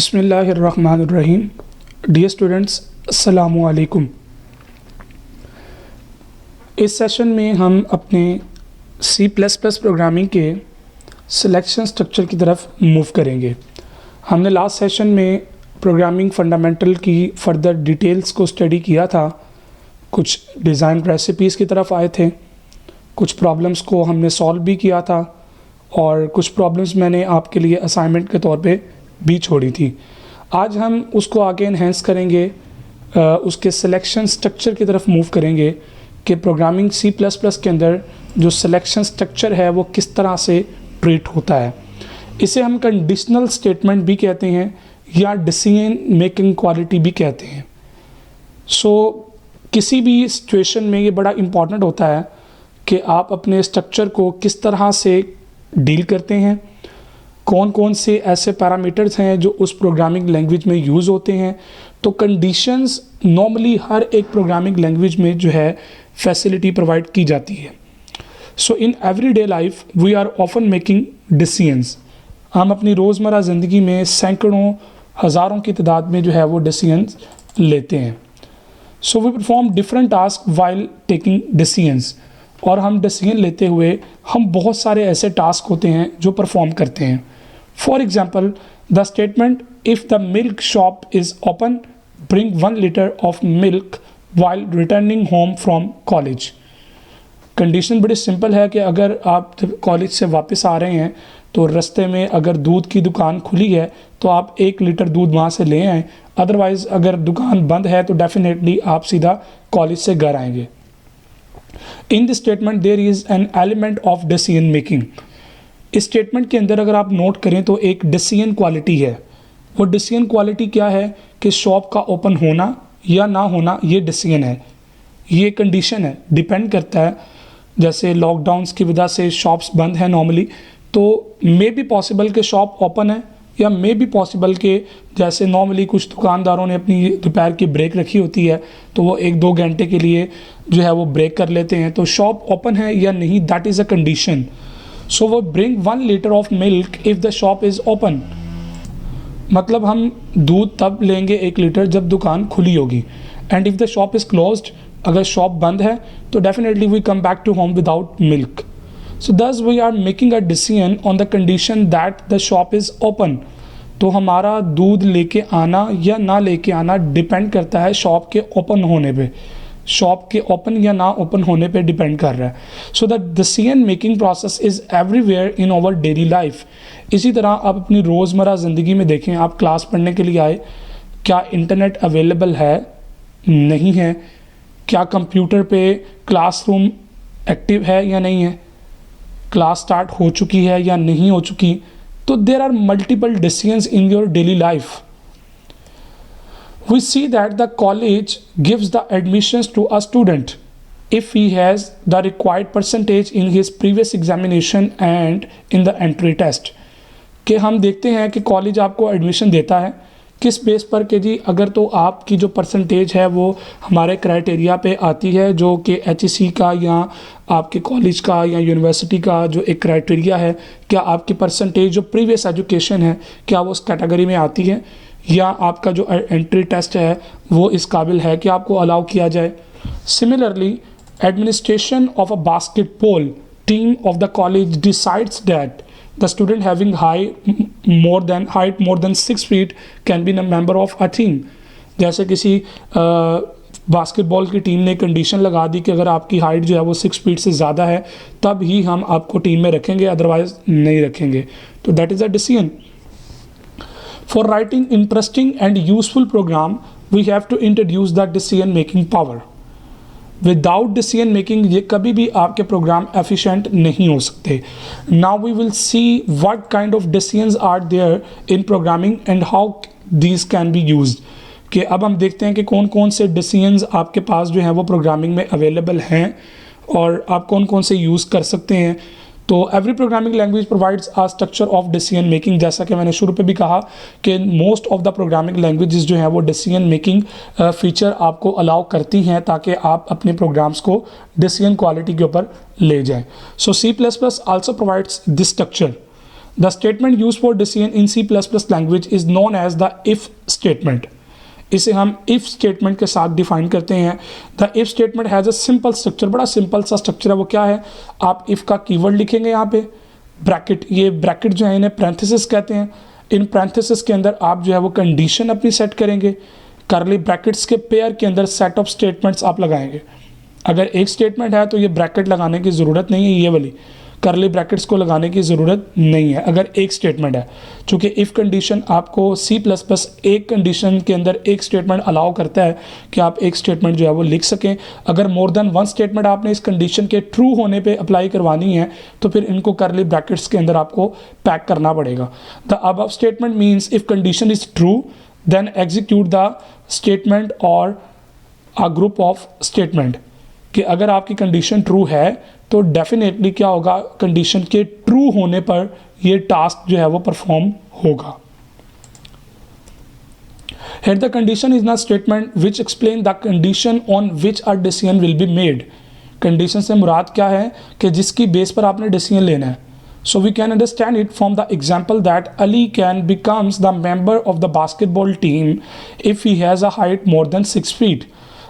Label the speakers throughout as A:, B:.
A: बिस्मिल्लाहिर्रहमानिर्रहीम। Dear students, अस्सलामु अलैकुम। इस सेशन में हम अपने C++ प्रोग्रामिंग के सिलेक्शन स्ट्रक्चर की तरफ मूव करेंगे। हमने लास्ट सेशन में प्रोग्रामिंग फंडामेंटल की फर्दर डिटेल्स को स्टडी किया था, कुछ डिज़ाइन रेसिपीज़ की तरफ आए थे, कुछ प्रॉब्लम्स को हमने सॉल्व भी किया था और कुछ प्रॉब्लम्स मैंने आपके लिए असाइनमेंट के तौर पे भी छोड़ी थी। आज हम उसको आगे इन्हेंस करेंगे, उसके सिलेक्शन स्ट्रक्चर की तरफ मूव करेंगे कि प्रोग्रामिंग C++ के अंदर जो सिलेक्शन स्ट्रक्चर है वो किस तरह से ट्रीट होता है। इसे हम कंडीशनल स्टेटमेंट भी कहते हैं या डिसीजन मेकिंग क्वालिटी भी कहते हैं। किसी भी सिचुएशन में ये बड़ा इम्पॉर्टेंट होता है कि आप अपने स्ट्रक्चर को किस तरह से डील करते हैं, कौन कौन से ऐसे पैरामीटर्स हैं जो उस प्रोग्रामिंग लैंग्वेज में यूज़ होते हैं। तो कंडीशंस नॉर्मली हर एक प्रोग्रामिंग लैंग्वेज में जो है फैसिलिटी प्रोवाइड की जाती है। In everyday life we are often making decisions. हम अपनी रोज़मर्रा ज़िंदगी में सैकड़ों हज़ारों की तादाद में जो है वो डिसीजंस लेते हैं। We perform different task while taking decisions. और हम डिसीजन लेते हुए हम बहुत सारे ऐसे टास्क होते हैं जो परफॉर्म करते हैं। For example, the statement if the milk shop is open bring 1 litre of milk while returning home from college. Condition बड़ी सिंपल है कि अगर आप कॉलेज से वापस आ रहे हैं तो रास्ते में अगर दूध की दुकान खुली है तो आप 1 लीटर दूध वहाँ से ले आएँ, अदरवाइज़ अगर दुकान बंद है तो डेफिनेटली आप सीधा कॉलेज से घर आएंगे। In this statement there is an element of decision making. इस स्टेटमेंट के अंदर अगर आप नोट करें तो एक डिसीजन क्वालिटी है। वो डिसीजन क्वालिटी क्या है कि शॉप का ओपन होना या ना होना, ये डिसीजन है, ये कंडीशन है, डिपेंड करता है। जैसे लॉकडाउन्स की वजह से शॉप्स बंद हैं नॉर्मली, तो मे बी पॉसिबल कि शॉप ओपन है या मे बी पॉसिबल कि जैसे नॉर्मली कुछ दुकानदारों ने अपनी दोपहर की ब्रेक रखी होती है तो वो 1-2 घंटे के लिए जो है वो ब्रेक कर लेते हैं। तो शॉप ओपन है या नहीं, दैट इज़ अ कंडीशन। वो bring 1 litre of milk if the shop is open. मतलब हम दूध तब लेंगे 1 लीटर जब दुकान खुली होगी। And if the shop is closed, अगर शॉप बंद है तो definitely we come back to home without milk. thus we are making a decision on the condition that the shop is open। तो हमारा दूध लेके आना या ना लेके आना डिपेंड करता है शॉप के ओपन होने पे, शॉप के ओपन या ना ओपन होने पे डिपेंड कर रहा है। The decision making process is everywhere in our daily life. इसी तरह आप अपनी रोज़मर्रा ज़िंदगी में देखें, आप क्लास पढ़ने के लिए आए, क्या इंटरनेट अवेलेबल है? नहीं है। क्या कंप्यूटर पे क्लासरूम एक्टिव है या नहीं है? क्लास स्टार्ट हो चुकी है या नहीं हो चुकी? तो there are multiple decisions in your daily life. We see that the college gives the admissions to a student if he has the required percentage in his previous examination and in the entry test. कि हम देखते हैं कि college आपको admission देता है किस base पर कि जी अगर तो आपकी जो परसेंटेज है वो हमारे क्राइटेरिया पे आती है, जो कि HEC का या आपके कॉलेज का या यूनिवर्सिटी का जो एक क्राइटेरिया है, क्या आपकी परसेंटेज जो प्रीवियस एजुकेशन है क्या वो उस कैटेगरी में आती है, या आपका जो एंट्री टेस्ट है वो इस काबिल है कि आपको अलाउ किया जाए। Similarly, administration of a basketball team of the college decides that the student having height more than 6 feet can be a member of a team। जैसे किसी बास्केटबॉल की टीम ने कंडीशन लगा दी कि अगर आपकी हाइट जो है वो 6 फीट से ज़्यादा है तब ही हम आपको टीम में रखेंगे, अदरवाइज नहीं रखेंगे। तो that is a decision. For writing interesting and useful program we have to introduce the decision making power. Without decision making ये कभी भी आपके प्रोग्राम एफिशिएंट नहीं हो सकते। Now we will see what kind of decisions are there in programming and how these can be used. कि अब हम देखते हैं कि कौन कौन से डिसीजंस आपके पास जो हैं वो प्रोग्रामिंग में अवेलेबल हैं और आप कौन कौन से यूज़ कर सकते हैं। तो every programming language provides a structure of decision making. जैसा कि मैंने शुरू पे भी कहा कि most of the programming languages जो हैं वो डिसीजन मेकिंग फीचर आपको अलाउ करती हैं ताकि आप अपने प्रोग्राम्स को डिसीजन क्वालिटी के ऊपर ले जाएं। C++ also provides this structure। The statement use for decision in C++ language is known as the if statement. इसे हम इफ स्टेटमेंट के साथ डिफाइन करते हैं। The if statement has a simple structure, बड़ा सिंपल सा स्ट्रक्चर है। वो क्या है, आप इफ का कीवर्ड लिखेंगे यहाँ पे, ब्रैकेट, ये ब्रैकेट जो है इन्हें पैरेंथेसिस कहते हैं। इन पैरेंथेसिस के अंदर आप जो है वो कंडीशन अपनी सेट करेंगे। करली ब्रैकेट्स के पेयर के अंदर सेट ऑफ स्टेटमेंट्स आप लगाएंगे। अगर एक स्टेटमेंट है तो ये ब्रैकेट लगाने की ज़रूरत नहीं है, ये वाली करली ब्रैकेट्स को लगाने की ज़रूरत नहीं है अगर एक स्टेटमेंट है। चूँकि इफ़ कंडीशन आपको C++ एक कंडीशन के अंदर एक स्टेटमेंट अलाउ करता है कि आप एक स्टेटमेंट जो है वो लिख सकें। अगर मोर देन वन स्टेटमेंट आपने इस कंडीशन के ट्रू होने पे अप्लाई करवानी है तो फिर इनको करली ब्रैकेट्स के अंदर आपको पैक करना पड़ेगा। The above statement means if condition is true then execute the statement और अ ग्रुप ऑफ स्टेटमेंट, कि अगर आपकी कंडीशन ट्रू है तो डेफिनेटली क्या होगा, कंडीशन के ट्रू होने पर ये टास्क जो है वो परफॉर्म होगा। Here the condition is not statement which explain the condition on which a decision will be made। Condition से मुराद क्या है कि जिसकी बेस पर आपने डिसीजन लेना है। So we can understand it from the example that Ali can becomes the member of the basketball team if he has a height more than 6 feet।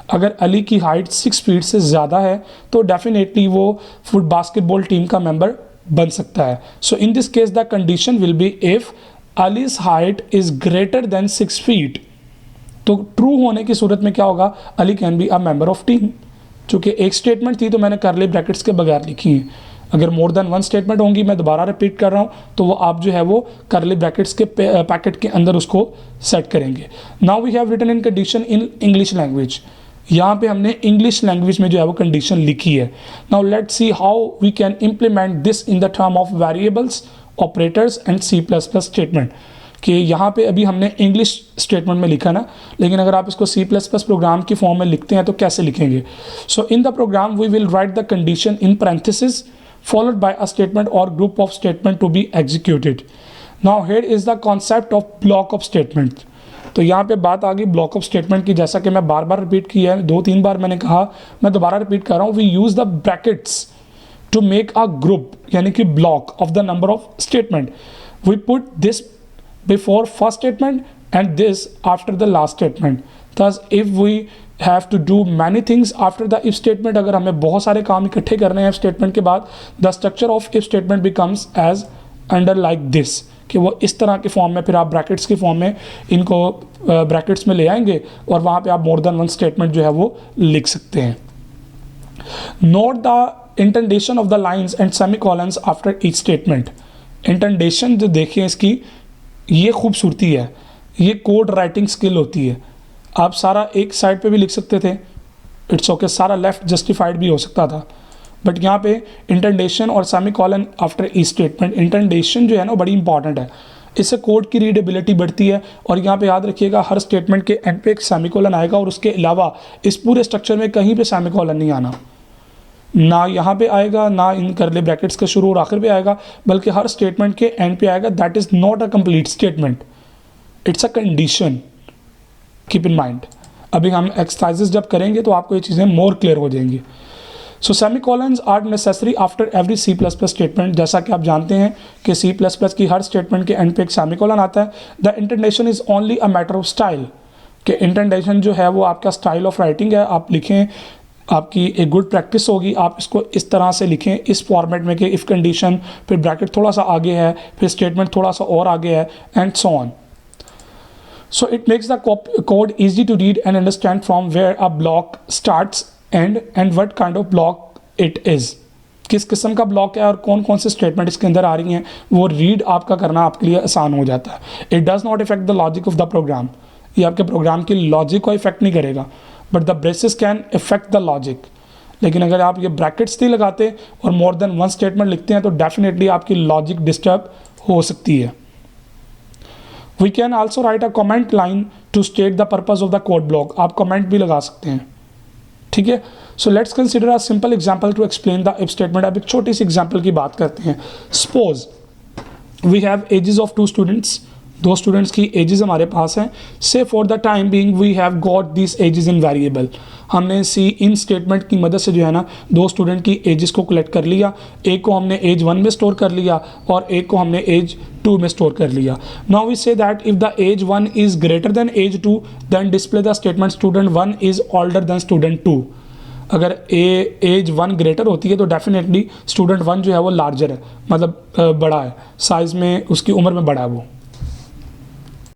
A: अगर अली की हाइट 6 फीट से ज़्यादा है तो डेफिनेटली वो फुट बास्केटबॉल टीम का member बन सकता है। So in this case the condition will be if Ali's height is greater than 6 feet. तो ट्रू होने की सूरत में क्या होगा, Ali can be a member of team. चूँकि एक स्टेटमेंट थी तो मैंने करली ब्रैकेट्स के बगैर लिखी है। अगर मोर देन वन स्टेटमेंट होंगी, मैं दोबारा रिपीट कर रहा हूँ, तो वो आप जो है वो करली ब्रैकेट्स के पैकेट के अंदर उसको सेट करेंगे। Now we have written in condition in English language. यहाँ पे हमने इंग्लिश लैंग्वेज में जो है वो कंडीशन लिखी है। Now let's see how we can implement this in the term of variables, operators and C++ statement. कि यहाँ पे अभी हमने इंग्लिश स्टेटमेंट में लिखा ना, लेकिन अगर आप इसको C++ प्रोग्राम की फॉर्म में लिखते हैं तो कैसे लिखेंगे। So in the program we will write the condition in parenthesis followed by a statement और group of statement to be executed. Now here is the concept of block of statement. तो यहाँ पे बात आ गई ब्लॉक ऑफ स्टेटमेंट की। जैसा कि मैं बार बार रिपीट किया है, 2-3 बार मैंने कहा, मैं दोबारा रिपीट कर रहा हूँ। We use the brackets to make a group, यानी कि block of the number of statement. We put this before first statement and this after the last statement. Thus if we have to do many things after the if statement, अगर हमें बहुत सारे काम इकट्ठे करने हैं स्टेटमेंट के बाद, the structure of if statement becomes as under like this, कि वो इस तरह के फॉर्म में, फिर आप ब्रैकेट्स की फॉर्म में इनको ब्रैकेट्स में ले आएंगे और वहाँ पे आप मोर देन वन स्टेटमेंट जो है वो लिख सकते हैं। Note the indentation of the lines and semicolons after each statement. Indentation जो देखिए इसकी, ये खूबसूरती है, ये कोड राइटिंग स्किल होती है। आप सारा एक साइड पे भी लिख सकते थे, इट्स ओके, सारा लेफ्ट जस्टिफाइड भी हो सकता था, बट यहाँ पे इंटेंडेशन और semicolon after e statement, indentation जो है ना बड़ी इंपॉर्टेंट है। इससे कोड की रीडेबिलिटी बढ़ती है। और यहाँ पे याद रखिएगा हर स्टेटमेंट के एंड पे एक सेमीकोलन आएगा और उसके अलावा इस पूरे स्ट्रक्चर में कहीं पे सेमीकोलन नहीं आना, ना यहाँ पे आएगा, ना इन करली ब्रैकेट्स के शुरू और आखिर पे आएगा, बल्कि हर स्टेटमेंट के एंड पे आएगा। That is not a complete statement, it's a condition, keep in mind. अभी हम एक्सरसाइजेस जब करेंगे तो आपको ये चीज़ें मोर क्लियर हो जाएंगी। So semicolons are necessary after every C++ statement. जैसा कि आप जानते हैं कि C++ की हर स्टेटमेंट के एंड पे एक सेमीकोलन आता है। The indentation is only a matter of style, कि इंटेंडेशन जो है वो आपका स्टाइल ऑफ राइटिंग है। आप लिखें, आपकी एक गुड प्रैक्टिस होगी, आप इसको इस तरह से लिखें, इस फॉर्मेट में कि इफ़ कंडीशन, फिर ब्रैकेट थोड़ा सा आगे है, फिर स्टेटमेंट थोड़ा सा और आगे है, and so on. So it makes the code easy to read and understand from where a block starts and what kind of block it is। किस किस्म का ब्लॉक है और कौन कौन से स्टेटमेंट इसके अंदर आ रही हैं, वो रीड आपका करना आपके लिए आसान हो जाता है। It does not effect the logic of the program, ये आपके प्रोग्राम की लॉजिक को इफेक्ट नहीं करेगा, but the braces can effect the logic. लेकिन अगर आप ये ब्रैकेट्स नहीं लगाते और मोर देन वन स्टेटमेंट लिखते हैं तो डेफिनेटली आपकी लॉजिक डिस्टर्ब हो सकती है। We can also write a comment line to state the purpose of the code block। आप कमेंट भी लगा सकते हैं, ठीक है। So let's consider a simple example to explain the if statement. अब एक छोटी सी एग्जांपल की बात करते हैं। Suppose we have ages of 2 students, दो स्टूडेंट्स की एजेस हमारे पास हैं, say for the time being we have got this ages in variable. हमने सी इन स्टेटमेंट की मदद से जो है ना दो स्टूडेंट की एजेस को कलेक्ट कर लिया, एक को हमने एज 1 में स्टोर कर लिया और एक को हमने एज 2 में स्टोर कर लिया। Now we say that if the age 1 is greater than age 2 then display the statement student 1 is older than student 2। अगर एज 1 ग्रेटर होती है तो डेफिनेटली स्टूडेंट 1 जो है वो लार्जर है, मतलब बड़ा है, साइज़ में उसकी उम्र में बड़ा है वो।